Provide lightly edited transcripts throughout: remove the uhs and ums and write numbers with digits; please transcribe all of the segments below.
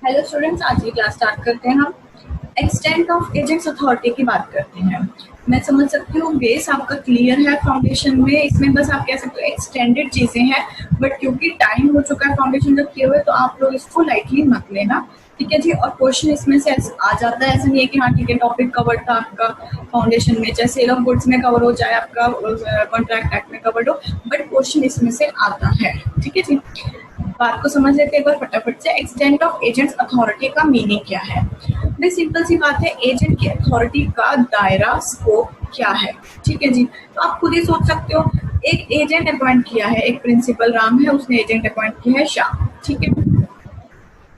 Hello students, आज की class start करते हैं। हम एक्सटेंट ऑफ एजेंट्स अथॉरिटी की बात करते हैं। मैं समझ सकती हूँ बेस आपका क्लियर है फाउंडेशन में। इसमें बस आप कह सकते हो एक्सटेंडेड चीजें हैं, बट क्योंकि टाइम हो चुका है फाउंडेशन जब किए हुए, तो आप लोग इसको लाइटली मत लेना, ठीक है जी। और क्वेश्चन इसमें से आ जाता है, ऐसा नहीं है कि हाँ ठीक है टॉपिक कवर था आपका फाउंडेशन में, चाहे सेल ऑफ गुड्स में कवर हो, चाहे आपका कॉन्ट्रैक्ट एक्ट में कवर हो, बट क्वेश्चन इसमें से आता है, ठीक है जी। बात को समझ लेते हैं एक बार फटाफट से। एक्सटेंट ऑफ एजेंट्स अथॉरिटी का मीनिंग क्या है? भाई सिंपल सी बात है, एजेंट की अथॉरिटी का दायरा स्कोप क्या है, ठीक है जी। तो आप खुद ही सोच सकते हो, एक एजेंट अपॉइंट किया है, एक प्रिंसिपल राम है, उसने एजेंट अपॉइंट किया है श्याम, ठीक है।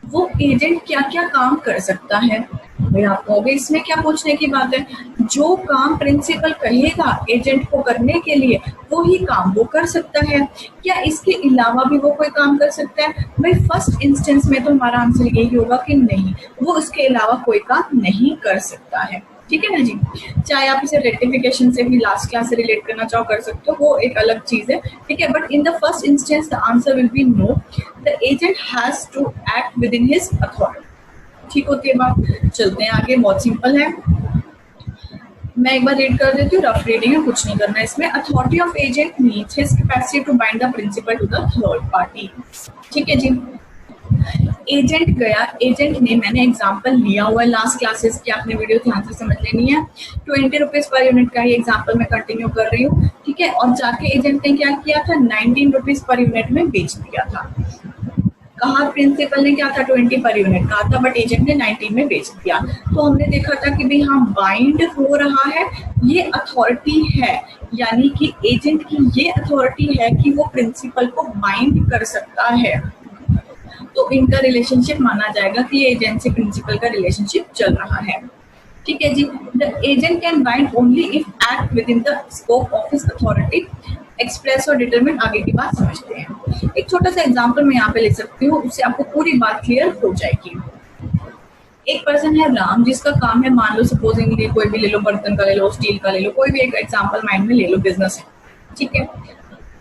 वो एजेंट क्या क्या काम कर सकता है? भाई आप कहोगे इसमें क्या पूछने की बात है, जो काम प्रिंसिपल कहेगा एजेंट को करने के लिए वो ही काम वो कर सकता है। क्या इसके अलावा भी वो कोई काम कर सकता है? भाई फर्स्ट इंस्टेंस में तो हमारा आंसर यही होगा कि नहीं, वो इसके अलावा कोई काम नहीं कर सकता है, ठीक है ना जी। चाहे आप इसे रेक्टिफिकेशन से भी लास्ट क्लास से रिलेट करना चाहो कर सकते हो, वो एक अलग चीज है, ठीक है। But in the first instance the answer will be no, the agent has to act within his authority. ठीक होती है बात। चलते हैं आगे, बहुत सिंपल है, मैं एक बार रीड कर देती हूँ, रफ रीडिंग है, कुछ नहीं करना इसमें। Authority of agent means his capacity to bind the principal to the third party, ठीक है जी। एजेंट गया, एजेंट ने, मैंने एग्जांपल लिया हुआ है लास्ट क्लासेस की, आपने वीडियो ध्यान से समझ लेनी है। 20 रुपीज पर यूनिट का ही एग्जांपल मैं कंटिन्यू कर रही हूँ, ठीक है। और जाके एजेंट ने क्या किया था, 19 रुपीज पर यूनिट में बेच दिया था। कहा प्रिंसिपल ने क्या था, 20 पर यूनिट कहा था, बट एजेंट ने 19 में बेच दिया। तो हमने देखा था कि भाई हाँ बाइंड हो रहा है, ये अथॉरिटी है, यानी कि एजेंट की ये अथॉरिटी है कि वो प्रिंसिपल को बाइंड कर सकता है। तो इनका रिलेशनशिप माना जाएगा कि ये एजेंट से प्रिंसिपल का रिलेशनशिप चल रहा है, ठीक है जी। The agent can bind only if act within the scope of his authority, express और डिटरमिन। आगे की बात समझते हैं। एक छोटा सा एग्जांपल मैं यहाँ पे ले सकती हूँ, उससे आपको पूरी बात क्लियर हो जाएगी। एक पर्सन है राम, जिसका काम है, मान लो सपोजिंगली कोई भी ले लो, बर्तन का ले लो, स्टील का ले लो, कोई भी एक एग्जांपल माइंड में ले लो, बिजनेस है, ठीक है।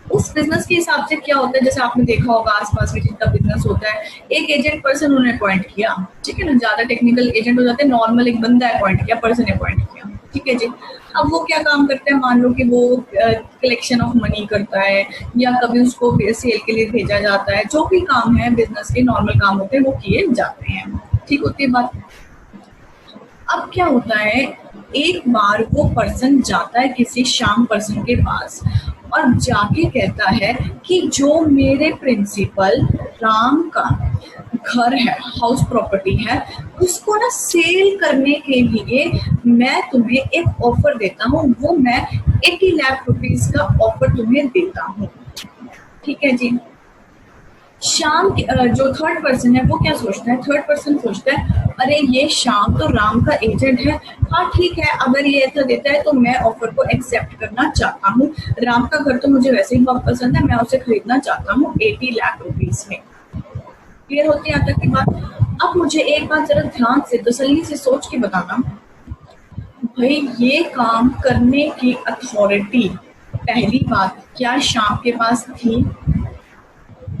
उस बिजनेस के हिसाब से क्या होता है, जैसे आपने देखा होगा आसपास में जितना बिजनेस होता है, एक एजेंट पर्सन उन्होंने अपॉइंट किया, ठीक है ना। ज्यादा टेक्निकल एजेंट हो जाते हैं, नॉर्मल एक बंदा अपॉइंट किया, पर्सन अपॉइंट किया, ठीक है जी। अब वो क्या काम करते हैं, मान लो कि वो कलेक्शन ऑफ मनी करता है, या कभी उसको सेल के लिए भेजा जाता है, जो भी काम है बिजनेस के नॉर्मल काम होते हैं वो किए जाते हैं, ठीक होती है बात। अब क्या होता है, एक बार वो पर्सन जाता है किसी श्याम पर्सन के पास और जाके कहता है कि जो मेरे प्रिंसिपल राम का घर है, हाउस प्रॉपर्टी है, उसको ना सेल करने के लिए मैं तुम्हें एक ऑफर देता हूँ, वो मैं 80 लाख रुपीस का ऑफर तुम्हें देता हूँ, ठीक है जी। श्याम जो थर्ड पर्सन है वो क्या सोचता है, थर्ड पर्सन सोचता है अरे ये श्याम तो राम का एजेंट है, हाँ ठीक है, अगर ये ऐसा देता है तो मैं ऑफर को एक्सेप्ट करना चाहता हूँ। राम का घर तो मुझे वैसे ही बहुत पसंद है, मैं उसे खरीदना चाहता हूँ 80 लाख रुपीस में। क्लियर होती है यहाँ तक की बात? अब मुझे एक बात जरा ध्यान से तसल्ली से सोच के बताना, भाई ये काम करने की अथॉरिटी पहली बात क्या श्याम के पास थी?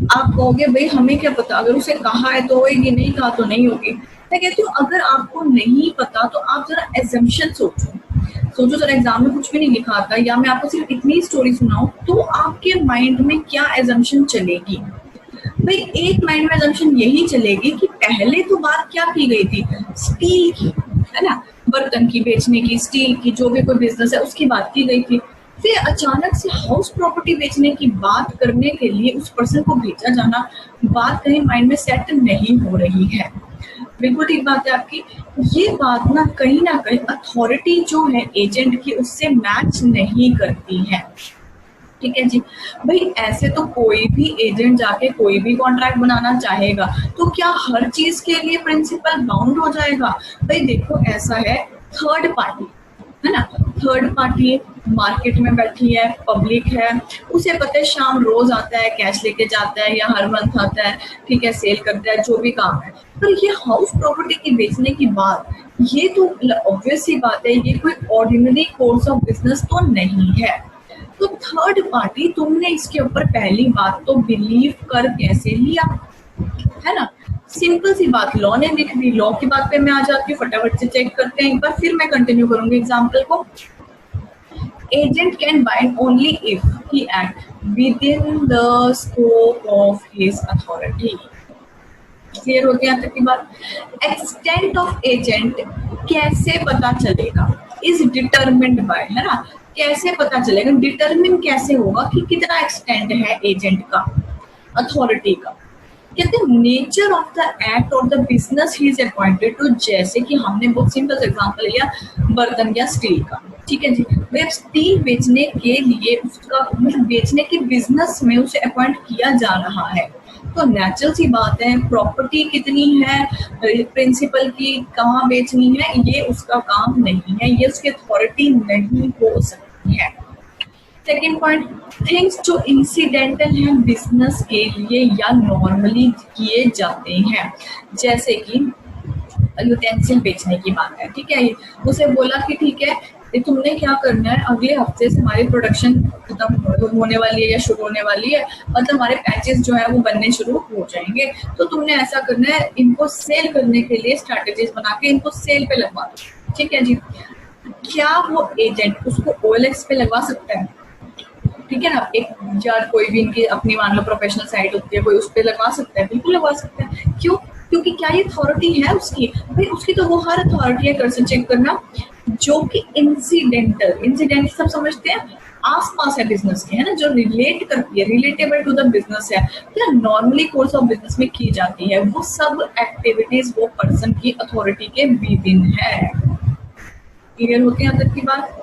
आप कहोगे भाई हमें क्या पता, अगर उसे कहा है तो होगी, नहीं कहा तो नहीं होगी। मैं कहती हूँ अगर आपको नहीं पता तो आप जरा एजम्पशन सोचो जरा, एग्जाम में कुछ भी नहीं लिखा आता, या मैं आपको सिर्फ इतनी स्टोरी सुनाऊं तो आपके माइंड में क्या एजम्पशन चलेगी? भाई एक माइंड में एजम्पशन यही चलेगी कि पहले तो बात क्या की गई थी, स्टील की, है ना, बर्तन की बेचने की, स्टील की, जो भी कोई बिजनेस है उसकी बात की गई थी। फिर अचानक से हाउस प्रॉपर्टी बेचने की बात करने के लिए उस पर्सन को भेजा जाना, बात कहीं माइंड में सेट नहीं हो रही है। बिल्कुल ठीक बात है आपकी, ये बात ना कहीं अथॉरिटी जो है एजेंट की उससे मैच नहीं करती है, ठीक है जी। भाई ऐसे तो कोई भी एजेंट जाके कोई भी कॉन्ट्रैक्ट बनाना चाहेगा, तो क्या हर चीज के लिए प्रिंसिपल बाउंड हो जाएगा? भाई देखो ऐसा है, थर्ड पार्टी है ना, थर्ड पार्टी मार्केट में बैठी है, पब्लिक है, उसे पता है शाम रोज आता है, कैश लेके जाता है, या हर मंथ आता है, ठीक है, सेल करता है, जो भी काम है। पर ये हाउस प्रॉपर्टी की बेचने की बात, ये तो ऑब्वियस सी बात है, ये कोई ऑर्डिनरी कोर्स ऑफ बिजनेस तो नहीं है। तो थर्ड पार्टी तुमने इसके ऊपर पहली बात तो बिलीव कर कैसे लिया, है ना? सिंपल सी बात लॉ ने लिख दी, लॉ की बात पे मैं आ जाती हूँ, फटाफट से चेक करते हैं एक बार, फिर मैं कंटिन्यू करूंगी एग्जाम्पल को। Agent can bind only if he act within the scope of his authority. Clear हो गया यहाँ तक की बात। एक्सटेंट ऑफ एजेंट कैसे पता चलेगा, इज डिटरमिन्ड बाय, है ना, कैसे पता चलेगा, डिटरमिन कैसे होगा कि कितना एक्सटेंड है एजेंट का, अथॉरिटी का। कहते हैं नेचर ऑफ द एक्ट और the business he is appointed to, जैसे कि हमने बहुत सिंपल एग्जांपल लिया बर्तन या स्टील का, ठीक है जी। वे स्टील बेचने के लिए उसका मतलब बेचने के बिजनेस में उसे अपॉइंट किया जा रहा है, तो नेचुरल सी बात है प्रॉपर्टी कितनी है, प्रिंसिपल की कहाँ बेचनी है, ये उसका काम नहीं है, ये उसकी अथॉरिटी नहीं हो सकती है। सेकेंड पॉइंट, थिंग्स जो इंसिडेंटल हैं बिजनेस के लिए या नॉर्मली किए जाते हैं, जैसे कि यूटेंसिल बेचने की बात है, ठीक है। उसे बोला कि ठीक है तुमने क्या करना है, अगले हफ्ते से हमारी प्रोडक्शन खत्म होने वाली है या शुरू होने वाली है, मतलब हमारे पैचेस जो है वो बनने शुरू हो जाएंगे, तो तुमने ऐसा करना है, इनको सेल करने के लिए स्ट्रैटेजीज बना के इनको सेल पे लगवा दो, ठीक है जी। क्या वो एजेंट उसको OLX पे लगवा सकता है, ठीक है ना, एक यार कोई भी इनकी अपनी मान लो प्रोफेशनल साइट होती है, कोई उस पर लगवा सकता है, बिल्कुल लगवा सकता है। क्यों? क्योंकि क्या ये अथॉरिटी है उसकी, भाई उसकी तो वो हर अथॉरिटी है कर से चेक करना जो कि इंसिडेंट सब समझते हैं आसपास है बिजनेस के, है ना, जो रिलेट करती है, रिलेटेबल टू द बिजनेस है, या नॉर्मली कोर्स ऑफ बिजनेस में की जाती है, वो सब एक्टिविटीज वो पर्सन की अथॉरिटी के विद इन है। क्लियर होती है यहाँ तक की बात।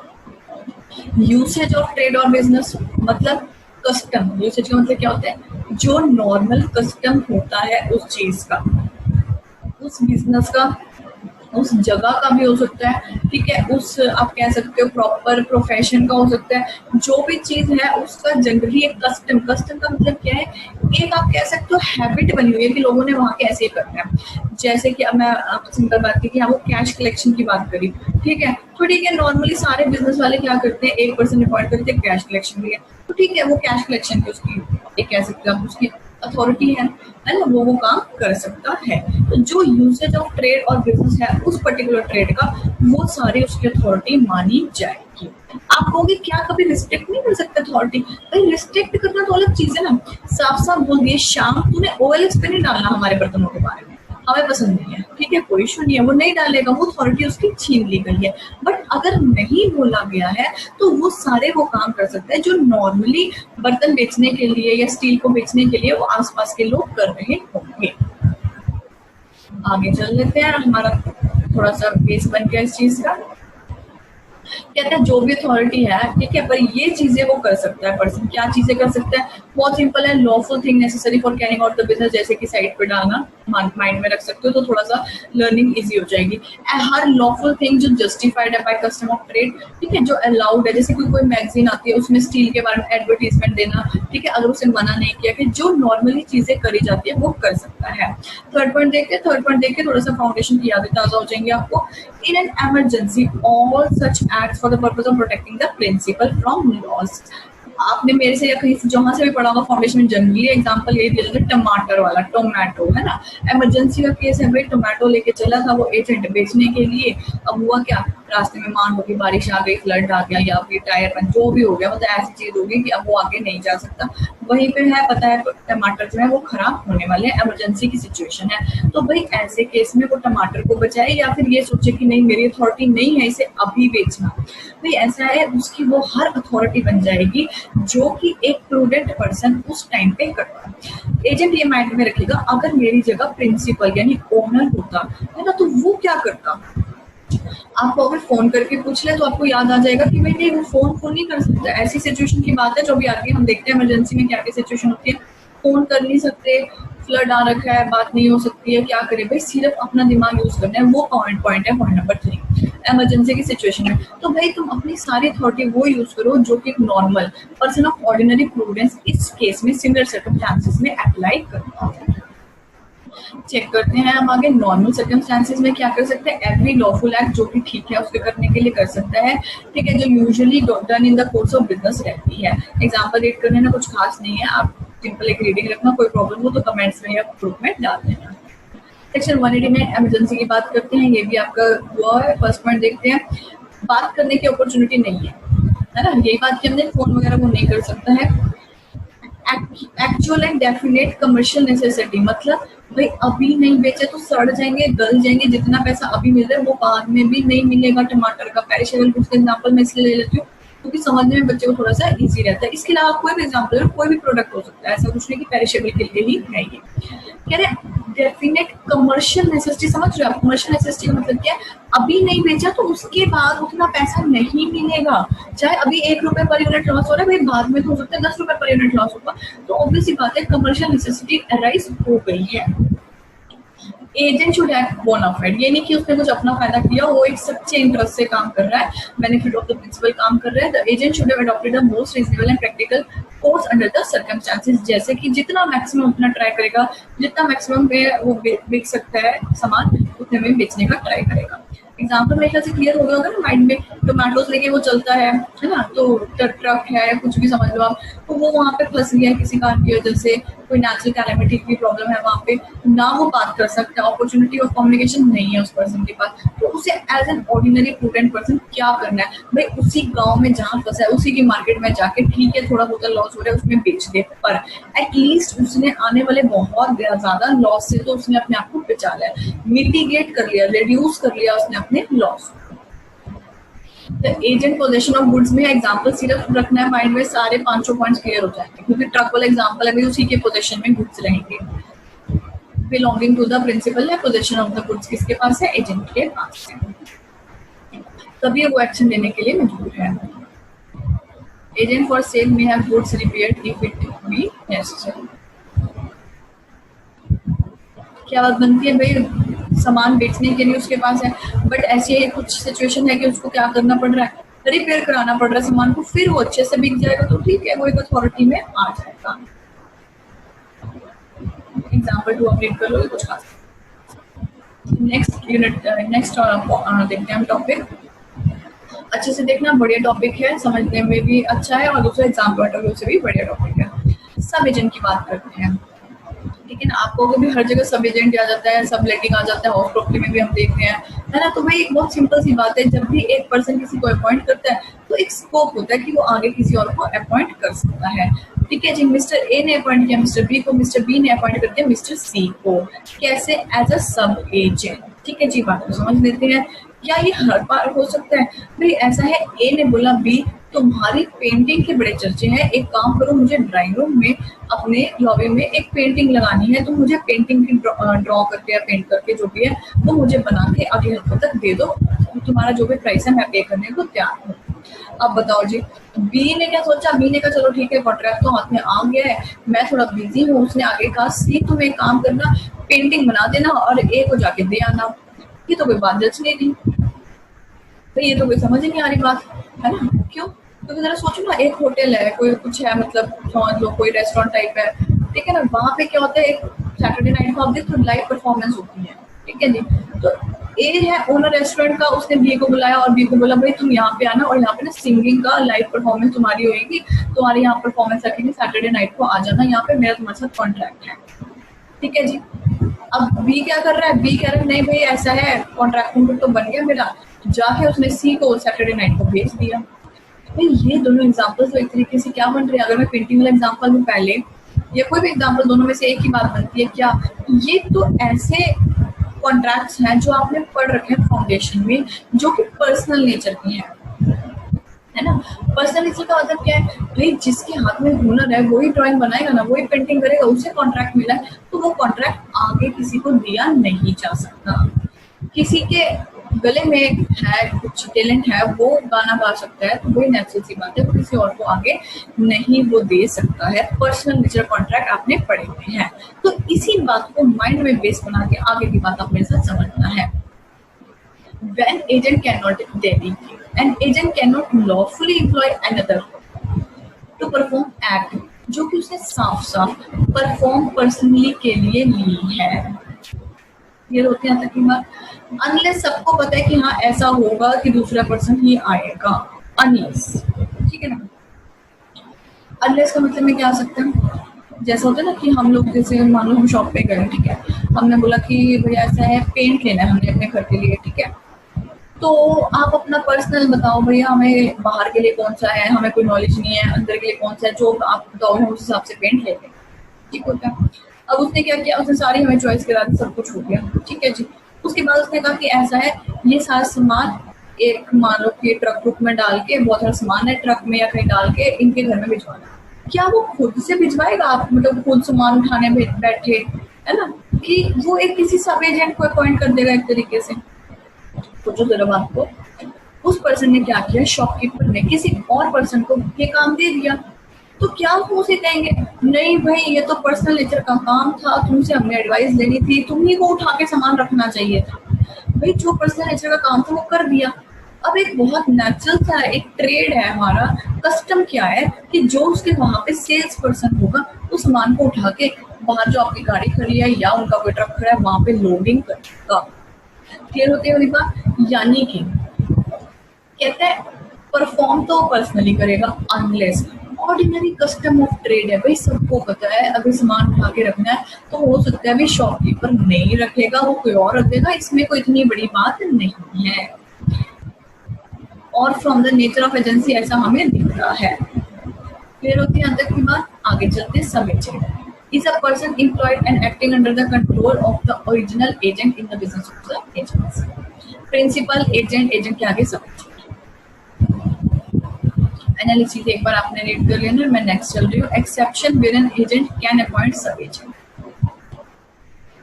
यूसेज ऑफ ट्रेड और बिजनेस मतलब कस्टम, यूसेज का मतलब क्या होता है, जो नॉर्मल कस्टम होता है उस चीज का, उस बिजनेस का, उस जगह का भी हो सकता है, ठीक है, उस आप कह सकते हो प्रॉपर प्रोफेशन का हो सकता है, जो भी चीज है उसका जनरली एक कस्टम का मतलब क्या है, एक आप कह सकते हो हैबिट बनी हुई है कि लोगों ने वहाँ कैसे करना है। जैसे कि अब मैं आपको सिंपल बात की कि वो कैश कलेक्शन की बात करी, ठीक है, तो ठीक है नॉर्मली सारे बिजनेस वाले क्या करते हैं, एक पर्सन अपॉइंट करते हैं कैश कलेक्शन के लिए, तो ठीक है वो कैश कलेक्शन की उसकी एक कह सकते हो उसकी अथॉरिटी है ना, वो काम कर सकता है। तो जो यूसेज ऑफ ट्रेड और बिजनेस है उस पर्टिकुलर ट्रेड का, वो सारी उसकी अथॉरिटी मानी जाएगी। आप कहोगे क्या कभी रिस्ट्रिक्ट नहीं कर सकते अथॉरिटी, भाई रिस्ट्रिक्ट करना तो अलग चीज है ना, साफ साफ बोल दिए शाम तूने OLX पे नहीं डालना हमारे बर्तनों के बारे में, हमें पसंद नहीं है, ठीक है कोई इशू नहीं है, वो नहीं डालेगा, वो अथॉरिटी उसकी छीन ली गई है। बट अगर नहीं बोला गया है तो वो सारे वो काम कर सकते हैं जो नॉर्मली बर्तन बेचने के लिए या स्टील को बेचने के लिए वो आसपास के लोग कर रहे होंगे। आगे चल लेते हैं, हमारा थोड़ा सा बेस बन गया इस चीज का। कहता है जो भी अथॉरिटी है, ठीक है, पर ये चीजें वो कर सकता है पर्सन, क्या चीजें कर सकता है, बहुत सिंपल है, lawful thing necessary for carrying out the business, जैसे कि साइड पे डालना, माइंड में रख सकते हो तो थोड़ा सा लर्निंग इजी हो जाएगी। हर लॉफुल थिंग जो जस्टिफाइड है बाय कस्टम ऑफ ट्रेड, ठीक है, जो अलाउड है, जैसे कोई मैगजीन आती है उसमें स्टील के बारे में एडवर्टीजमेंट देना, ठीक है, अगर उसे मना नहीं किया कि जो नॉर्मली चीजें करी जाती है वो कर सकता है। थर्ड पॉइंट देख के थोड़ा सा फाउंडेशन की यादें ताजा हो जाएंगी आपको। In an emergency all such acts for the purpose of protecting the principal from loss. आपने मेरे से या कहीं से जहां से भी पढ़ा होगा फाउंडेशन में, जनरली एग्जांपल यही दिया जाता है टमाटर वाला, टोमेटो, है ना, इमरजेंसी का केस है, भाई टोमेटो लेके चला था वो एजेंट बेचने के लिए, अब हुआ क्या, रास्ते में मान लो कि बारिश आ गई, फ्लड आ गया या फिर टायर पंच जो भी हो गया, मतलब ऐसी चीज होगी कि अब वो आगे नहीं जा सकता, वहीं पे है पता है टमाटर जो है वो खराब होने वाले हैं, इमरजेंसी की सिचुएशन है, तो भाई ऐसे केस में वो टमाटर को बचाए या फिर ये सोचे कि नहीं मेरी अथॉरिटी नहीं है इसे अभी बेचना, भाई ऐसा है उसकी वो हर अथॉरिटी बन जाएगी जो कि एक प्रूडेंट पर्सन उस टाइम पे करता है। एजेंट ये माइंड में रखेगा अगर मेरी जगह प्रिंसिपल यानी ओनर होता है ना तो वो क्या करता, आपको अगर फोन करके पूछ ले तो आपको याद आ जाएगा कि भाई नहीं वो फोन नहीं कर सकता, ऐसी सिचुएशन की बात है जो भी आगे हम देखते हैं इमरजेंसी में क्या क्या सिचुएशन होती है, फोन कर नहीं सकते, फ्लड आ रखा है, बात नहीं हो सकती है, क्या करे भाई, सिर्फ अपना दिमाग यूज करना है, वो पॉइंट है पॉइंट नंबर 3 इमरजेंसी की सिचुएशन में। तो भाई तुम अपनी सारी अथॉरिटी वो यूज करो जो कि एक normal person of ordinary prudence इस केस में सिमिलर सर्कमस्टांसेस में अप्लाई करता है। चेक करते हैं हम आगे, नॉर्मल सर्कमस्टांसेस में क्या कर सकते हैं, एवरी लॉफुल एक्ट जो कि ठीक है उसके करने के लिए कर सकता है, ठीक है, जो usually done in the course of business रहती है। एग्जांपल रीड करने में कुछ खास नहीं है, आप सिंपल एक रीडिंग रखना, कोई प्रॉब्लम हो तो कमेंट्स में या ग्रुप में डाल देना। सेक्शन 180 में इमरजेंसी की बात करते हैं, ये भी आपका हुआ है। फर्स्ट पॉइंट देखते हैं, बात करने की अपॉर्चुनिटी नहीं है ना, यही बात कि हमने फोन वगैरह वो नहीं कर सकता है। Actual and definite commercial necessity, मतलब भाई अभी नहीं बेचे तो सड़ जाएंगे, गल जाएंगे, जितना पैसा अभी मिल रहा है वो बाद में भी नहीं मिलेगा। टमाटर का पेरिशेबल गुड्स का एग्जांपल मैं इसलिए ले लेती हूँ क्योंकि समझने में बच्चे को थोड़ा सा इजी रहता है। इसके अलावा कोई भी एग्जांपल है, कोई भी प्रोडक्ट हो सकता है, ऐसा कुछ नहीं कि पेरिशेबल के लिए ही है ये। कह रहे डेफिनेट कमर्शियल नेसेसिटी, समझ रहे हो आप? कमर्शियल नेसेसिटी का मतलब क्या है? अभी नहीं बेचा तो उसके बाद उतना पैसा नहीं मिलेगा। चाहे अभी 1 रुपए पर यूनिट लॉस हो रहा है, भाई बाद में तो हो सकता है 10 रुपए पर यूनिट लॉस होगा। तो ऑब्वियस सी बात है, कमर्शियल नेसेसिटी अराइज हो गई है। एजेंट शुड एक्ट बोनाफाइड, ये नहीं कि उसने कुछ अपना फायदा किया, वो एक सच्चे इंटरेस्ट से काम कर रहा है, बेनिफिट ऑफ द प्रिंसिपल काम कर रहा है। The agent should have adopted the most reasonable and practical course under the circumstances, जैसे कि जितना मैक्सिमम उतना ट्राई करेगा, जितना मैक्सिमम में वो बेच सकता है सामान उतने में बेचने का ट्राई करेगा। एग्जाम्पल मेरे ख्याल से क्लियर हो गया होगा ना माइंड में। टोमेटोज लेके वो चलता है ना, तो ट्रक है या कुछ भी समझ लो आप, तो वो वहाँ पे फंस गया किसी कारण की वजह से, कोई नेचुरल कैलेमिटी की प्रॉब्लम है वहाँ पे, ना वो बात कर सकता, अपॉर्चुनिटी ऑफ कम्युनिकेशन नहीं है उस पर्सन के पास, तो उसे as an ordinary prudent person क्या करना है, भाई उसी गांव में जहाँ फंसा है उसी की मार्केट में जाके, ठीक है थोड़ा बहुत लॉस हो रहा है उसमें बेच दे, पर एटलीस्ट उसने आने वाले बहुत ज्यादा लॉस से तो उसने अपने आप को बचा लिया, मिटिगेट कर लिया, रिड्यूस कर लिया उसने अपने loss. The agent possession of goods में एग्जांपल सिर्फ रखना है माइंड में, सारे 500 पॉइंट्स क्लियर हो जाएंगे, क्योंकि ट्रक वाला एग्जांपल है, उसी के पोजेशन में गुड्स रहेंगे। बिलोंगिंग टू द प्रिंसिपल है, पोजेशन ऑफ द गुड्स किसके पास है? एजेंट के पास है, तभी वो एक्शन लेने के लिए मजबूर है। एजेंट फॉर सेल में have goods repaired if it be necessary. क्या बात बनती है भाई, सामान बेचने के लिए उसके पास है, बट ऐसी कुछ सिचुएशन है कि उसको क्या करना पड़ रहा है, रिपेयर कराना पड़ रहा है सामान को, फिर वो अच्छे से बिक जाएगा तो ठीक है, वो एक अथॉरिटी में आ जाएगा। एग्जाम्पल 2 अपडेट कर लो, कुछ खास। नेक्स्ट यूनिट, नेक्स्ट देखते हैं हम टॉपिक, अच्छे से देखना, बढ़िया टॉपिक है, समझने में भी अच्छा है और दूसरा एग्जाम पॉइंट ऑफ व्यू से भी बढ़िया टॉपिक है। सब एजेंट की बात करते हैं, लेकिन आपको भी हर जगह सब एजेंट आ जाता है, सब लेटिंग आ जाता है, हाउस प्रॉपर्टी में भी हम देखते हैं, है ना। तो भाई एक बहुत सिंपल सी बात है, जब भी एक पर्सन किसी को अपॉइंट करता है तो एक स्कोप होता है कि वो आगे किसी और को अपॉइंट कर सकता है। ठीक है जी, मिस्टर ए ने अपॉइंट किया मिस्टर बी को, मिस्टर बी ने अपॉइंट कर दिया मिस्टर सी को, कैसे? As a sub agent. ठीक है जी, बात को समझ लेते हैं। क्या ये हर बार हो सकता है? भाई ऐसा है, ए ने बोला बी तुम्हारी पेंटिंग के बड़े चर्चे हैं, एक काम करो मुझे ड्राइंग रूम में अपने लॉबी में एक पेंटिंग लगानी है, तो मुझे पेंटिंग की ड्रॉ करके या पेंट करके जो भी है वो मुझे बना के अगले हफ्ते तक दे दो, तुम्हारा जो भी प्राइस है मैं पे करने को तैयार हूँ। अब बताओ जी, बी ने क्या सोचा? बी ने कहा चलो ठीक है, कॉन्ट्रैक्ट तो हाथ में आ गया है, मैं थोड़ा बिजी हूँ। उसने आगे कहा सी तुम एक काम करना, पेंटिंग बना देना और ए को जाके दे आना। ये तो कोई बात जच नहीं थी, तो ये तो कोई समझ ही नहीं आ रही बात, है ना। क्यों? क्योंकि जरा सोचो ना, एक होटल है, कोई कुछ है, मतलब समझ लो कोई रेस्टोरेंट टाइप है, ठीक है ना, वहाँ पे क्या होता है, एक सैटरडे नाइट को आप देखो लाइव परफॉर्मेंस होती है, ठीक है जी। तो ए है ओनर रेस्टोरेंट का, उसने बी को बुलाया और बी को बोला भाई तुम यहाँ पे आना और यहाँ पे ना सिंगिंग का लाइव परफॉर्मेंस तुम्हारी होगी, तुम्हारे यहाँ परफॉर्मेंस रखेंगे, सैटरडे नाइट को आ जाना, यहाँ पे मेरा तुम्हारे साथ कॉन्ट्रैक्ट है। ठीक है जी। अब बी क्या कर रहा है? बी कह रहा है नहीं भाई ऐसा है, कॉन्ट्रैक्ट तो बन गया मेरा, जाके उसने सी को सैटरडे नाइट को भेज दिया। भाई ये दोनों एग्जांपल्स तो एक तरीके से क्या बन रहे हैं, अगर मैं पेंटिंग वाला एग्जांपल में पहले या कोई भी एग्जांपल, दोनों में से एक ही बात बनती है क्या? ये तो ऐसे कॉन्ट्रैक्ट्स हैं जो आपने पढ़ रखे हैं फाउंडेशन में, जो कि पर्सनल नेचर की है ना। पर्सनल नेचर का मतलब क्या है? भाई जिसके हाथ में हुनर है वही ड्राइंग बनाएगा ना, वही पेंटिंग करेगा, उसे कॉन्ट्रैक्ट मिला है, तो वो कॉन्ट्रैक्ट आगे किसी को दिया नहीं जा सकता। किसी के गले में है कुछ टैलेंट है, वो गाना गा सकता है, तो वही नेचुरल सी बात है, वो किसी और को आगे नहीं वो दे सकता है। पर्सनल नेचर कॉन्ट्रैक्ट आपने पढ़े हुए हैं, तो इसी बात को माइंड में बेस बना के आगे की बात आप मेरे साथ समझना है। When agent cannot delegate, an agent cannot lawfully employ another to perform act जो कि उसने साफ साफ परफॉर्म पर्सनली के लिए ली है। ये होती है तक की बात, अनलेस सबको पता है कि हाँ ऐसा होगा कि दूसरा पर्सन ही आएगा, अनलेस, ठीक है ना। अनलेस का मतलब में क्या आ सकता है? जैसा होता है ना कि हम लोग जैसे मान लो हम शॉप पे गए, ठीक है, हमने बोला कि भैया ऐसा है पेंट लेना है हमने अपने घर के लिए, ठीक है, तो आप अपना पर्सनल बताओ भैया हमें बाहर के लिए कौन सा है, हमें कोई नॉलेज नहीं है, अंदर के लिए कौन सा है, जो आप बताओ हम उस हिसाब से पेंट लेंगे, ठीक होता है। अब उसने क्या किया, उसने सारी हमें चॉइस करा दी, सब कुछ हो गया, ठीक है जी। उसके बाद उसने कहा कि ऐसा है, ये सारा सामान एक मान लो कि ट्रक ट्रुक में डाल के, बहुत सारा सामान है ट्रक में या कहीं डाल के इनके घर में भिजवाना। क्या वो खुद से भिजवाएगा, आप मतलब खुद सामान उठाने बैठे, है ना, कि वो एक किसी सब एजेंट को अपॉइंट कर देगा एक तरीके से। सोचो जरा बात को, उस पर्सन ने क्या किया, शॉपकीपर ने किसी और पर्सन को ये काम दे दिया, तो क्या वो उसे कहेंगे नहीं भाई ये तो पर्सनल नेचर का काम था, तुमसे हमने एडवाइस लेनी थी, तुम्ही को उठा के सामान रखना चाहिए था। भाई जो पर्सनल नेचर का काम था वो कर दिया। अब एक बहुत नेचुरल सा एक ट्रेड है हमारा, कस्टम क्या है कि जो उसके वहां पे सेल्स पर्सन होगा उस सामान को उठा के बाहर जो आपकी गाड़ी खड़ी है या उनका कोई ट्रक खड़ा है वहां पे लोडिंग करेगा। क्लियर होती है वाली बात, यानी कि कहते हैं परफॉर्म तो पर्सनली करेगा, unless ordinary custom of trade है भाई, सबको पता है अगर सामान उठा के रखना है तो हो सकता है भाई शॉपकीपर नहीं रखेगा, वो कोई और रख देगा, इसमें कोई इतनी बड़ी बात नहीं है। और from the nature of agency ऐसा हमें दिख रहा है। क्लियर होती है यहाँ तक की बात, आगे चलते हैं। Sub agent is a person employed and acting under the control of the original agent in the business of the agency. Principal agent, agent के आगे सब एनालिसिस एक बार आपने रीड कर लिया ना, मैं नेक्स्ट चल रही हूँ। Exception where an agent can appoint sub agent.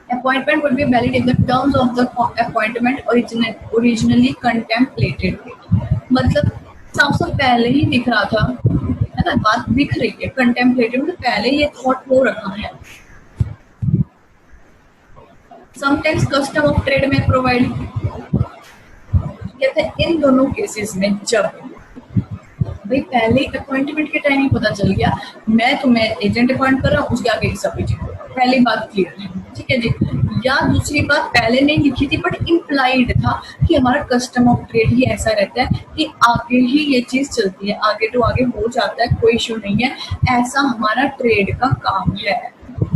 Appointment would be valid if the terms of the appointment originally contemplated. मतलब सबसे पहले ही दिख रहा था, है ना, बात दिख रही है, कंटेम्पलेटेड मतलब पहले ये थॉट हो रखा है। समटाइम्स कस्टम ऑफ ट्रेड में प्रोवाइड, कहते हैं इन दोनों केसेस में जब भाई पहले अपॉइंटमेंट के टाइम ही पता चल गया मैं तुम्हें एजेंट अपॉइंट कर रहा हूँ, उसके आगे सब एजेंट, पहली बात क्लियर है, ठीक है जी। या दूसरी बात पहले नहीं लिखी थी बट इम्प्लाइड था कि हमारा कस्टम ऑफ ट्रेड ही ऐसा रहता है कि आगे ही ये चीज चलती है, आगे तो आगे हो जाता है, कोई इश्यू नहीं है, ऐसा हमारा ट्रेड का काम है,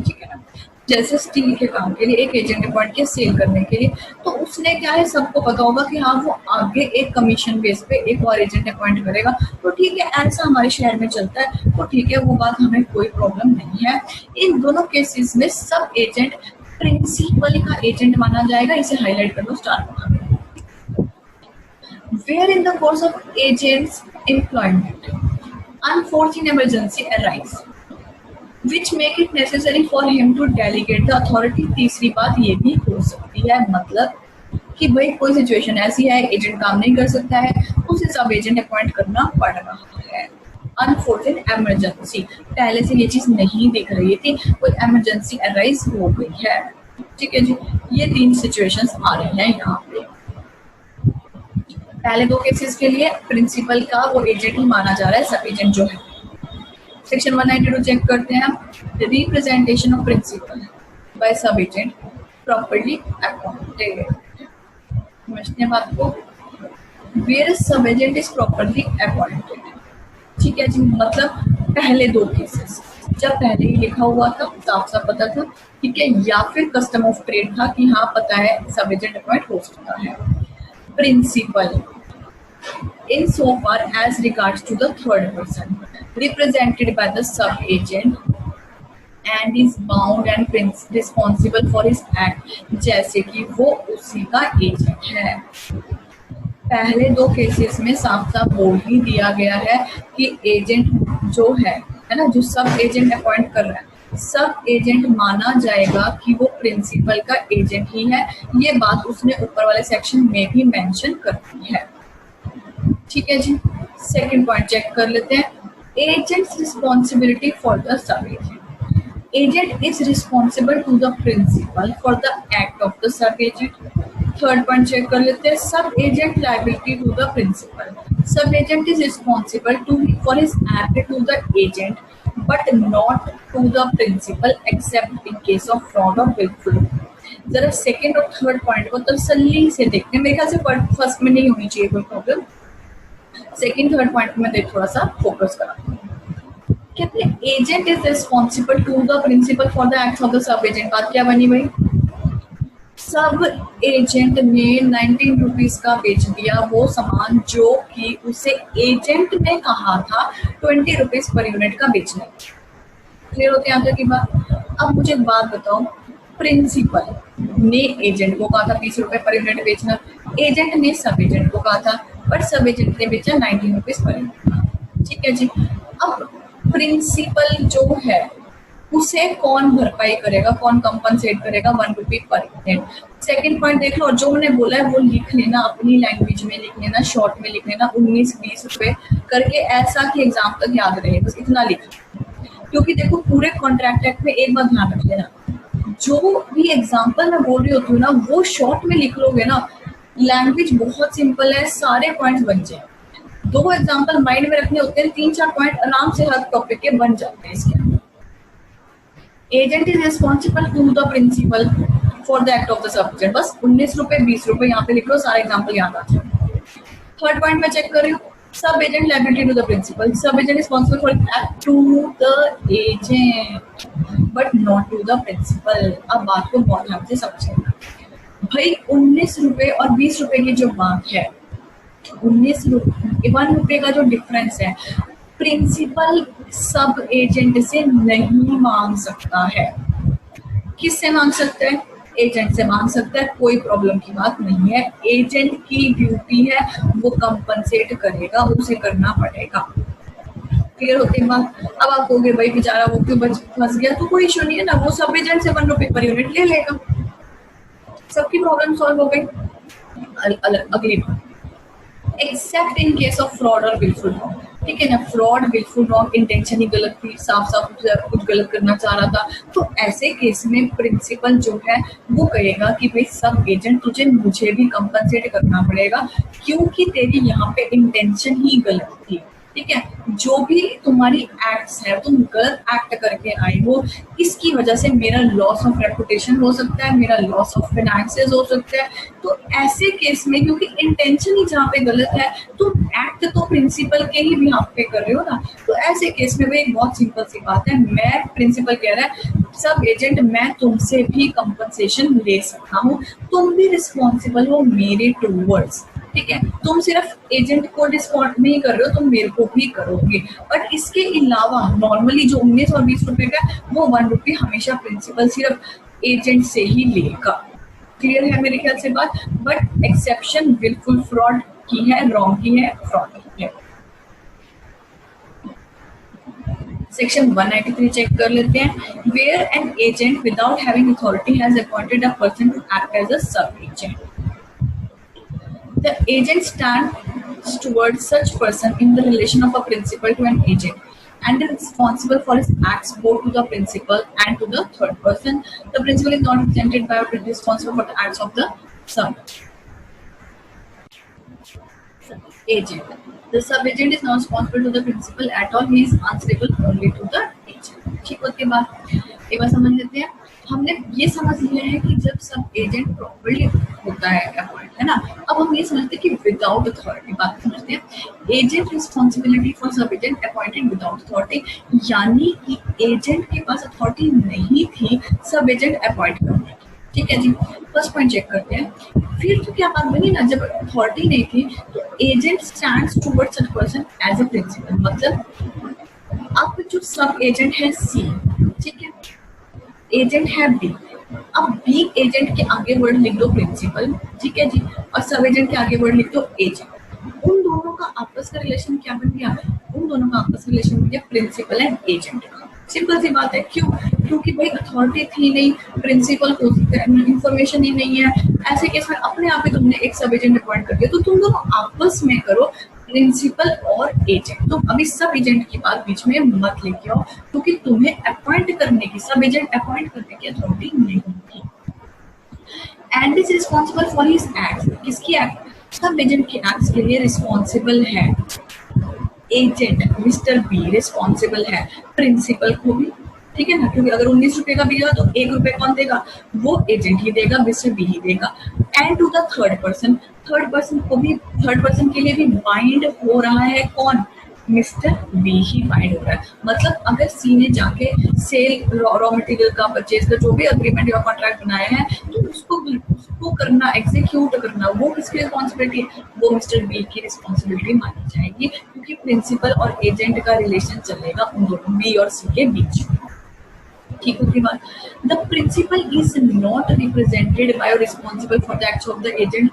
ठीक है ना। जैसे स्टील के काम के लिए एक एजेंट अपॉइंट किया सेल करने के लिए, तो उसने क्या है सबको पता होगा कि हाँ वो आगे एक कमीशन बेस पे एक और एजेंट अपॉइंट करेगा, तो ठीक है ऐसा हमारे शहर में चलता है, तो ठीक है वो बात हमें कोई प्रॉब्लम नहीं है। इन दोनों केसेस में सब एजेंट प्रिंसिपल का एजेंट माना जाएगा, इसे हाईलाइट कर लो star. Where in the course of agent's employment unfortunate emergency arise which make it necessary for him to delegate the authority। तीसरी बात ये भी हो सकती है, मतलब कि भाई कोई सिचुएशन ऐसी है एजेंट काम नहीं कर सकता है, उसे सब एजेंट अपॉइंट करना पड़ रहा है। अनफॉर्चुनेट इमरजेंसी, पहले से ये चीज नहीं दिख रही थी, कोई इमरजेंसी अराइज हो गई है, ठीक है जी। ये तीन सिचुएशंस आ रही हैं यहाँ पे। पहले दो केसेस के लिए प्रिंसिपल का वो एजेंट ही माना जा रहा है, सब एजेंट जो है। सेक्शन 192 चेक करते हैं हम, रिप्रेजेंटेशन ऑफ प्रिंसिपल बाय सब एजेंट प्रॉपर्ली अपॉइंटेड। समझते बात को, वेयर सब एजेंट इज प्रॉपर्ली अपॉइंटेड, ठीक है जी। मतलब पहले दो केसेस जब पहले ही लिखा हुआ था साफ साफ पता था, ठीक है, या फिर कस्टम ऑफ ट्रेड था कि हाँ पता है सब एजेंट अपॉइंट हो सकता है। Principal in so far as regards to the third person represented by the sub agent and is bound and responsible for his act, जैसे कि वो उसी का एजेंट है। पहले दो केसेस में साफ साफ बोल ही दिया गया है कि एजेंट जो है ना, जो सब एजेंट अपॉइंट कर रहा है, सब एजेंट माना जाएगा कि वो प्रिंसिपल का एजेंट ही है। ये बात उसने ऊपर वाले सेक्शन में भी मेंशन कर दी है, ठीक है जी। सेकंड पॉइंट चेक कर लेते हैं, agent's responsibility for the sub agent. Agent is responsible to the principal for the act of the sub agent. Third point check कर लेते हैं, sub agent liability to the principal. Sub agent is responsible to for his act to the agent but not to the principal except in case of fraud और wilful. जरा second और third point को तसल्ली से देखते हैं, मेरे ख्याल से फर्स्ट में नहीं होनी चाहिए कोई प्रॉब्लम, सेकेंड थर्ड पॉइंट में थोड़ा सा फोकस करा। कहते हैं agent is responsible to the principal for the act of the sub agent. बात क्या बनी भाई? सब एजेंट ने 19 रुपीज का बेच दिया वो सामान जो कि उसे एजेंट ने कहा था 20 रुपीज पर यूनिट का बेचने। क्लियर होते हैं यहाँ तक की बात? अब मुझे एक बात बताओ, प्रिंसिपल ने एजेंट को कहा था 20 रुपए पर यूनिट बेचना, एजेंट ने सब एजेंट को कहा था, पर सब एजेंट ने बेचा 19 रुपीज पर यूनिट। ठीक है जी। अब प्रिंसिपल जो है उसे कौन भरपाई करेगा, कौन कंपनसेट करेगा? 1 रुपी पर यूनिट। सेकेंड पॉइंट देख लो, और जो मैंने बोला है वो लिख लेना, अपनी लैंग्वेज में लिख लेना, शॉर्ट में लिख लेना, 19-20 रुपए करके, ऐसा कि एग्जाम तक याद रहे, बस इतना लिख। क्योंकि देखो पूरे कॉन्ट्रैक्ट एक्ट में एक बात ध्यान रख लेना, जो भी एग्जाम्पल मैं बोल रही होती हूँ ना वो शॉर्ट में लिख लोगे ना, लैंग्वेज बहुत सिंपल है, सारे पॉइंट्स बन जाए। 2 एग्जाम्पल माइंड में रखने होते हैं, 3-4 पॉइंट आराम से हर टॉपिक के बन जाते हैं इसके। Agent is responsible to the principal for the act of the sub agent. बस 19 रुपए 20 रुपए यहाँ पे लिख लो, सारे एग्जाम्पल याद आ जाए। थर्ड पॉइंट में चेक कर रही हूँ, sub agent liability to the principal. Sub agent responsible for act to the agent but not to the principal. अब बात को बहुत ध्यान से समझेगा भाई, 19 रुपए और 20 रुपए की जो बात है, 19 रुपए 1 रुपए का जो डिफरेंस है, प्रिंसिपल सब एजेंट से नहीं मांग सकता है। किससे मांग सकता है? एजेंट से मांग सकता है, कोई प्रॉब्लम की बात नहीं है। एजेंट की ड्यूटी है वो कंपनसेट करेगा, उसे करना पड़ेगा। क्लियर होती है बात? अब आप कहोगे भाई बेचारा वो क्यों फंस गया, तो कोई इशू नहीं है ना, वो सब एजेंट से 1 रुपए पर यूनिट ले लेगा, सबकी प्रॉब्लम सॉल्व हो गई। अगली बात, accept in case of fraud और विलफुल रॉन्ग। ठीक है ना, फ्रॉड विलफुल रॉन्ग, इंटेंशन ही गलत थी, साफ साफ कुछ गलत करना चाह रहा था, तो ऐसे केस में प्रिंसिपल जो है वो कहेगा कि भाई सब एजेंट तुझे मुझे भी कंपनसेट करना पड़ेगा क्योंकि तेरी यहाँ पे इंटेंशन ही गलत थी। ठीक है, जो भी तुम्हारी एक्ट्स है, तुम गलत एक्ट करके आई हो, इसकी वजह से मेरा लॉस ऑफ रेपुटेशन हो सकता है, मेरा लॉस ऑफ फाइनेंसेस हो सकता है। तो ऐसे केस में क्योंकि इंटेंशन ही जहाँ पे गलत है, तो एक्ट तो प्रिंसिपल के ही बिहाफ पे कर रहे हो ना, तो ऐसे केस में भाई एक बहुत सिंपल सी बात है, मैं प्रिंसिपल कह रहा है सब एजेंट मैं तुमसे भी कंपनसेशन ले सकता हूँ, तुम भी रिस्पॉन्सिबल हो मेरे टूवर्ड्स। ठीक है, तुम सिर्फ एजेंट को डिस्काउंट नहीं कर रहे हो, तुम मेरे को भी करोगे। बट इसके अलावा नॉर्मली जो 19 और 20 रुपए का वो 1 रुपये हमेशा प्रिंसिपल सिर्फ एजेंट से ही लेगा। क्लियर है मेरे ख्याल से बात? बट एक्सेप्शन बिल्कुल फ्रॉड की है, रॉन्ग की है, फ्रॉड की है। सेक्शन 193 चेक कर लेते हैं। Where an agent without having authority has appointed a person to act as a sub agent, the agent stands towards such person in the relation of a principal to an agent and is responsible for his acts both to the principal and to the third person. The principal is not exempted by or responsible for the acts of the sub agent. The sub agent is not responsible to the principal at all. He is answerable only to the agent. ठीक, उसके बाद एक बार समझ लेते हैं। हमने ये समझ लिया है कि जब सब एजेंट प्रॉपर्ली होता है अपॉइंट, है ना। अब हम ये समझते हैं कि विदाउट अथॉरिटी, बात समझते हैं। एजेंट रिस्पॉन्सिबिलिटी फॉर सब एजेंट अपॉइंटेड विदाउट अथॉरिटी, यानी कि एजेंट के पास अथॉरिटी नहीं थी सब एजेंट अपॉइंट करने की। ठीक है जी, फर्स्ट पॉइंट चेक करते हैं। फिर तो क्या बात बनी ना, जब अथॉरिटी नहीं थी तो agent stands towards such person as a principal. मतलब अब जो सब एजेंट है सी, ठीक है, एजेंट है बी, अब बी एजेंट के आगे वर्ड लिख दो प्रिंसिपल, ठीक है जी, और सब एजेंट के आगे वर्ड लिख दो एजेंट। उन दोनों का आपस का रिलेशन क्या बन गया? उन दोनों का आपस का रिलेशन बन गया प्रिंसिपल एंड एजेंट का। सिंपल सी बात है, क्यों? क्योंकि भाई अथॉरिटी थी नहीं, प्रिंसिपल को इंफॉर्मेशन ही नहीं है, ऐसे केस में अपने आप ही तुमने एक सब एजेंट अपॉइंट कर दिया, तो तुम दोनों आपस में करो, प्रिंसिपल और एजेंट। तो अभी सब एजेंट की बात बीच में मत लेके आओ, क्योंकि तुम्हें अपॉइंट करने की, सब एजेंट अपॉइंट करने की अथॉरिटी नहीं थी। And is responsible for his acts, किसकी एक्ट? सब एजेंट के एक्ट्स के लिए रिस्पॉन्सिबल है एजेंट मिस्टर बी, रिस्पॉन्सिबल है प्रिंसिपल को भी, ठीक है ना, क्योंकि अगर 19 रुपए का बिका तो 1 रुपए कौन देगा? वो एजेंट ही देगा, मिस्टर बी ही देगा। And to the third person, third person को भी, थर्ड पर्सन के लिए भी बाइंड हो रहा है कौन? मिस्टर बी ही फाइंड हो रहा है। मतलब अगर सी ने जाके सेल रॉ मटेरियल का परचेज का जो भी अग्रीमेंट या कॉन्ट्रैक्ट बनाया है तो उसको करना, एग्जीक्यूट करना, वो किसकी रिस्पॉन्सिबिलिटी है? वो मिस्टर बी की रिस्पॉन्सिबिलिटी मानी जाएगी, क्योंकि प्रिंसिपल और एजेंट का रिलेशन चलेगा उन दोनों बी और सी के बीच। ठीक होगी बात। The principal is not represented by और responsible for the acts of the agent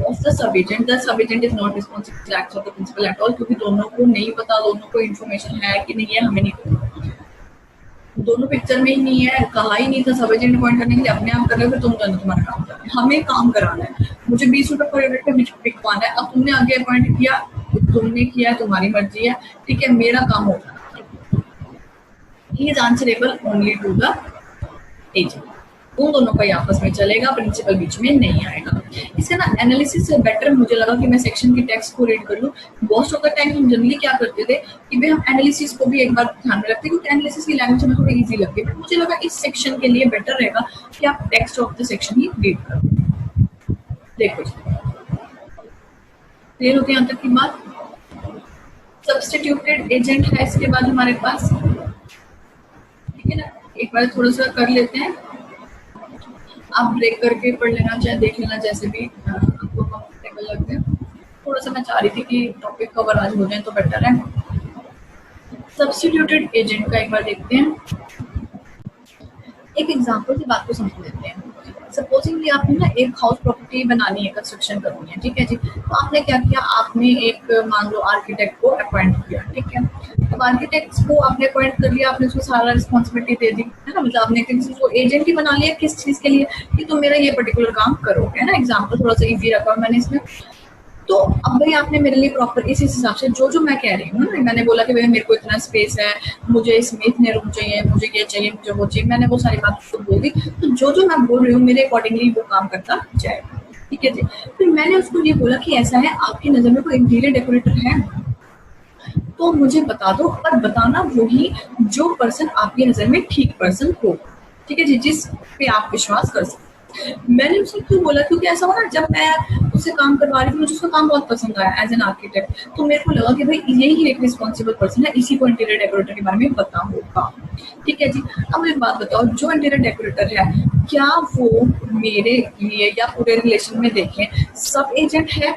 of the sub agent. The sub agent is not responsible for the acts of the principal at all, क्योंकि दोनों को नहीं पता, दोनों को information है कि नहीं है हमें नहीं पता, दोनों पिक्चर में ही नहीं है, कहा ही नहीं था सब एजेंट अपॉइंट करने के लिए, अपने आप कर रहे हो, तुम जानो तुम्हारा काम कर रहे हो, हमें काम कराना है, मुझे 20 रुपए पर यूनिट पे बिकवाना है। अब तुमने आगे अपॉइंट किया, तुमने किया, तुम्हारी मर्जी है, ठीक है, मेरा काम होगा। He is answerable only to the agent. उन दोनों का आपस में चलेगा, प्रिंसिपल बीच में नहीं आएगा। इसका ना एनालिसिस से बेटर मुझे लगा कि मैं सेक्शन की टेक्स्ट को रीड कर लूं। मोस्ट ऑफ द टाइम हम जनरली क्या करते थे कि भाई हम एनालिसिस को भी एक बार ध्यान में रखते, क्योंकि एनालिसिस की लैंग्वेज हमें थोड़ी इजी लगती है, बट मुझे लगा इस सेक्शन के लिए बेटर रहेगा कि आप text of the section he read करो। देखो क्लियर होती है यहाँ तक की बात। सब्स्टिट्यूटेड एजेंट है इसके बाद हमारे पास, ठीक है ना, एक बार थोड़ा सा कर लेते हैं, आप ब्रेक करके पढ़ लेना, चाहे देख लेना, जैसे भी आपको कंफर्टेबल लगते हैं। थोड़ा सा मैं चाह रही थी कि टॉपिक कवर आज हो जाए तो बेटर है। सब्स्टिट्यूटेड एजेंट का एक बार देखते हैं, एक एग्जांपल की बात को समझ लेते हैं। सपोजिंगली आपने ना एक हाउस प्रॉपर्टी बनानी है, कंस्ट्रक्शन करनी है, ठीक है जी। तो आपने क्या किया, आपने एक मान लो आर्किटेक्ट को अपॉइंट किया, ठीक है। अब आर्किटेक्ट को आपने अपॉइंट कर लिया, आपने उसको सारा रिस्पॉन्सिबिलिटी दे दी, है ना, मतलब आपने किसी को एजेंट ही बना लिया, किस चीज के लिए, कि तुम मेरा ये पर्टिकुलर काम करो, है ना। एग्जाम्पल थोड़ा सा ईजी रखा मैंने इसमें। तो अब भाई आपने मेरे लिए प्रॉपर इस हिसाब से जो मैं कह रही हूँ, मैंने बोला कि भाई मेरे को इतना स्पेस है, मुझे इसमें इतने रूम चाहिए, मुझे ये चाहिए, मुझे वो चाहिए, मैंने वो सारी बात तो बोल दी। तो जो मैं बोल रही हूँ मेरे अकॉर्डिंगली वो काम करता जाएगा, ठीक है जी। फिर मैंने उसको ये बोला कि ऐसा है, आपकी नजर में कोई इंटीरियर डेकोरेटर है तो मुझे बता दो, पर बताना वही जो पर्सन आपकी नजर में ठीक पर्सन हो, ठीक है जी, जिस पे आप विश्वास कर सकते। मैंने उसे क्यों बोला, क्योंकि ऐसा हुआ ना, जब मैं उससे काम करवा रही थी मुझे उसका काम बहुत पसंद आया एज एन आर्किटेक्ट, तो मेरे को लगा कि भाई यही एक रिस्पॉन्सिबल पर्सन है, इसी को इंटीरियर डेकोरेटर के बारे में पता होगा, ठीक है जी। अब एक बात बताओ, जो इंटीरियर डेकोरेटर है क्या वो मेरे लिए या पूरे रिलेशन में देखें सब एजेंट है?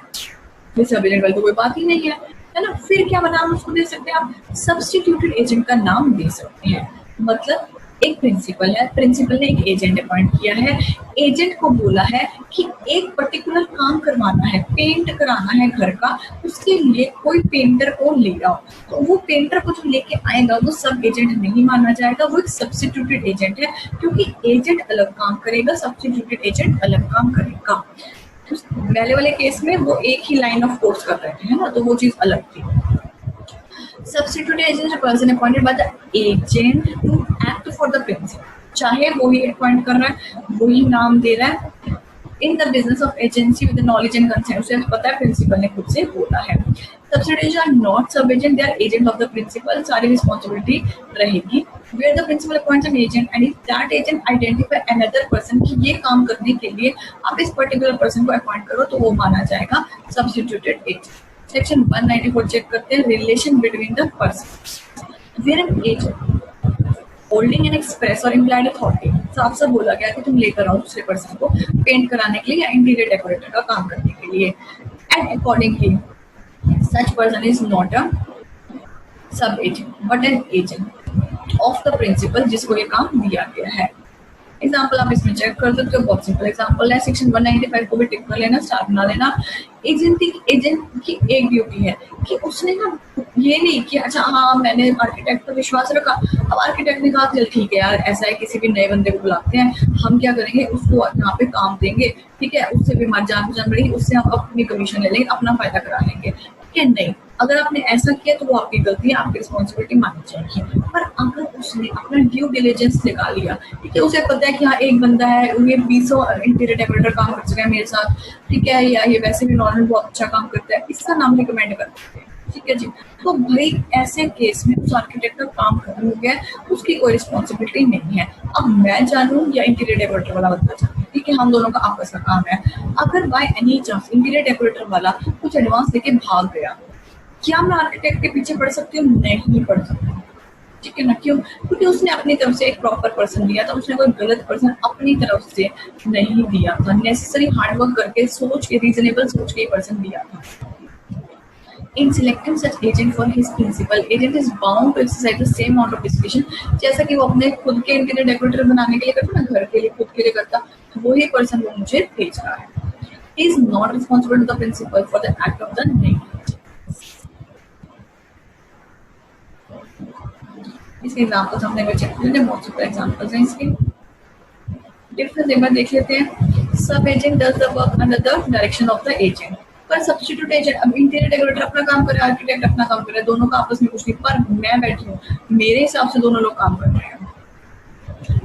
सब एजेंट वाली तो कोई बात ही नहीं है ना। फिर क्या नाम उसको दे सकते हैं आप, सब्स्टिट्यूटेड एजेंट का नाम दे सकते हैं। मतलब एक प्रिंसिपल है, प्रिंसिपल ने एक एजेंट अपॉइंट किया है, एजेंट को बोला है कि एक पर्टिकुलर काम करवाना है, पेंट कराना है घर का, उसके लिए कोई पेंटर को ले आओ। तो वो पेंटर को जो लेके आएगा वो सब एजेंट नहीं माना जाएगा, वो एक सब्स्टिट्यूटेड एजेंट है, क्योंकि एजेंट अलग काम करेगा, सब्स्टिट्यूटेड एजेंट अलग काम करेगा। पहले वाले केस में वो एक ही लाइन ऑफ कोर्स कर रहे थे, है ना, तो वो चीज अलग थी। Substitute agent is a person appointed by the agent to act for the principal. चाहे वो ही अपॉइंट कर रहा है, वो ही नाम दे रहा है, in the business of agency with knowledge and consent, उसे पता है, प्रिंसिपल ने खुद से बोला है। Subsidisers are not sub agent, they are agent of the principal, सारी रिस्पॉन्सिबिलिटी रहेगी। Where the principal appoints an agent and if that agent identify another person कि ये काम करने के लिए आप इस पर्टिकुलर पर्सन को अपॉइंट करो, तो वो माना जाएगा सब्स्टिट्यूटेड एजेंट। सेक्शन 194 चेक करते हैं, relation between the person. Where an agent holding an express और इम्प्लाइड अथॉरिटी, साफ साफ बोला गया कि तुम लेकर आओ दूसरे पर्सन को पेंट कराने के लिए या इंटीरियर डेकोरेटर का काम करने के लिए, and accordingly such person is not a sub agent but an agent of the principal, जिसको ये काम दिया गया है। एग्जाम्पल आप इसमें चेक कर सकते हो, बहुत सिंपल एग्जाम्पल है, सेक्शन 195 को भी टिक कर लेना, स्टार बना लेना। एजेंट की एक ड्यूटी है कि उसने ना ये नहीं कि अच्छा हाँ मैंने आर्किटेक्ट पर विश्वास रखा, अब आर्किटेक्ट ने कहा चल ठीक है यार ऐसा है, किसी भी नए बंदे को बुलाते हैं, हम क्या करेंगे उसको यहाँ पे काम देंगे, ठीक है, उससे भी हमारी जान पहचान बढ़ेगी, उससे हम अपनी कमीशन ले लेंगे, अपना फायदा करा लेंगे, ठीक है। नहीं, अगर आपने ऐसा किया तो वो आपकी गलती है, आपकी रिस्पॉन्सिबिलिटी मानी जाएगी। पर अगर उसने अपना ड्यू डिलिजेंस निकाल लिया, ठीक है, उसे पता है कि हाँ एक बंदा है, ये 20 इंटीरियर डेकोरेटर काम कर सका है मेरे साथ, ठीक है, या ये वैसे भी नॉर्मल बहुत अच्छा काम करता है, इसका नाम रिकमेंड कर सकते हैं, ठीक है जी। तो भाई ऐसे केस में उस आर्किटेक्ट का काम खत्म हो गया, उसकी कोई रिस्पॉन्सिबिलिटी नहीं है। अब मैं जानूँ या इंटीरियर डेकोरेटर वाला बंदा जानूँ, ठीक है, हम दोनों का आपस का काम है। अगर by any chance interior decorator वाला कुछ एडवांस लेके भाग गया, क्या मैं आर्किटेक्ट के पीछे पड़ सकती हूँ? नहीं पड़ सकती, ठीक है ना। क्यों? क्योंकि उसने अपनी तरफ से एक प्रॉपर पर्सन दिया था, उसने कोई गलत पर्सन अपनी तरफ से नहीं दिया था। नेसेसरी हार्डवर्क करके सोच के, रीजनेबल सोच के पर्सन दिया था। In selecting such agent for his principal, agent is bound to exercise the same amount of discretion. जैसा कि वो अपने खुद के इंटीरियर डेकोरेटर बनाने के लिए करता ना, घर के लिए खुद के लिए करता, वही पर्सन वो मुझे भेज रहा है. He is not responsible to the principal for the act of the negligence. इसके एग्जाम्पल्स हमने भी चेक किए, बहुत सारे एग्जाम्पल्स हैं इसके. डिफरेंस एक बार देख लेते हैं. Sub agent does the work under the direction of the agent. पर सब्स्टिट्यूट एजेंट, अब इंटीरियर डेकोरेटर अपना काम करे, आर्किटेक्ट अपना काम करे, दोनों का आपस में कुछ नहीं, पर मैं बैठी हूँ, मेरे हिसाब से दोनों लोग काम कर रहे हैं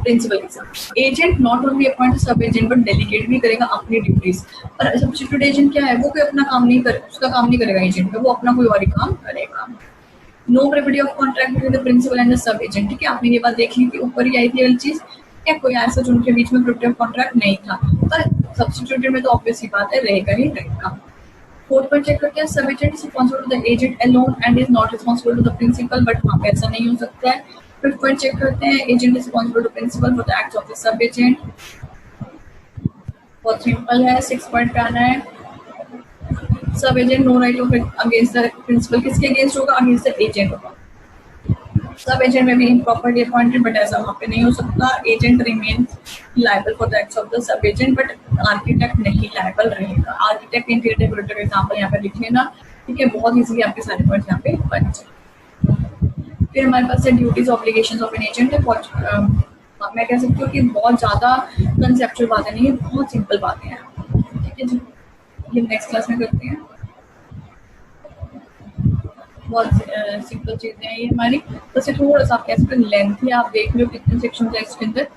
प्रिंसिपल के साथ. Agent not only appoint sub agent but delegate भी करेगा अपनी ड्यूटीज. पर सब्स्टिट्यूट एजेंट क्या है, वो कोई अपना काम नहीं करे, उसका काम नहीं करेगा एजेंट का, वो अपना कोई और ही काम करेगा. No privity of contract between the principal and the sub agent. ठीक है, आपने ये बात देख ली थी, ऊपर ही आई थी वाली चीज. क्या कोई ऐसा जो उनके बीच में ब्रेविटी ऑफ कॉन्ट्रैक्ट नहीं था, पर सब्स्टिट्यूटेड में तो ऑब्वियस ही बात है, रहेगा ही रहेगा. फोर्थ पॉइंट चेक करते हैं. Sub agent is responsible to the agent alone and is not responsible to the principal, but वहां पे ऐसा नहीं हो सकता है. फिफ्थ पॉइंट चेक करते हैं. Agent is responsible to principal for the acts of the sub agent. बहुत सिंपल है. सिक्स पॉइंट पे आना है. Sub agent no right of against the principal. किसके अगेंस्ट होगा? अगेंस्ट द एजेंट होगा. सब एजेंट में भी इम्प्रॉपर्ली अपॉइंटेड, बट ऐसा वहाँ पे नहीं हो सकता. Agent remains liable for the acts of the sub agent, but architect नहीं लायबल रहेगा. आर्किटेक्ट इंटीरियर डेकोरेटर का एग्जांपल यहाँ पे लिख लेना. ठीक है, बहुत इजीली आपके सारे पॉइंट्स यहाँ पे बन जाए. फिर हमारे पास है duties obligations of an agent. मैं कह सकती हूँ कि बहुत ज्यादा कंसेप्चुअल बातें नहीं है, बहुत सिंपल बातें हैं. ठीक है जी, ये नेक्स्ट क्लास में करते हैं. बहुत सिंपल चीजें हैं ये हमारी. बस ये थोड़ा सा आप कह सकते हैं लेंथ है, आप देख लो कितने सेक्शन है इसके अंदर,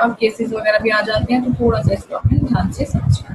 और केसेस वगैरह भी आ जाते हैं, तो थोड़ा सा इसको अपने ध्यान से समझना.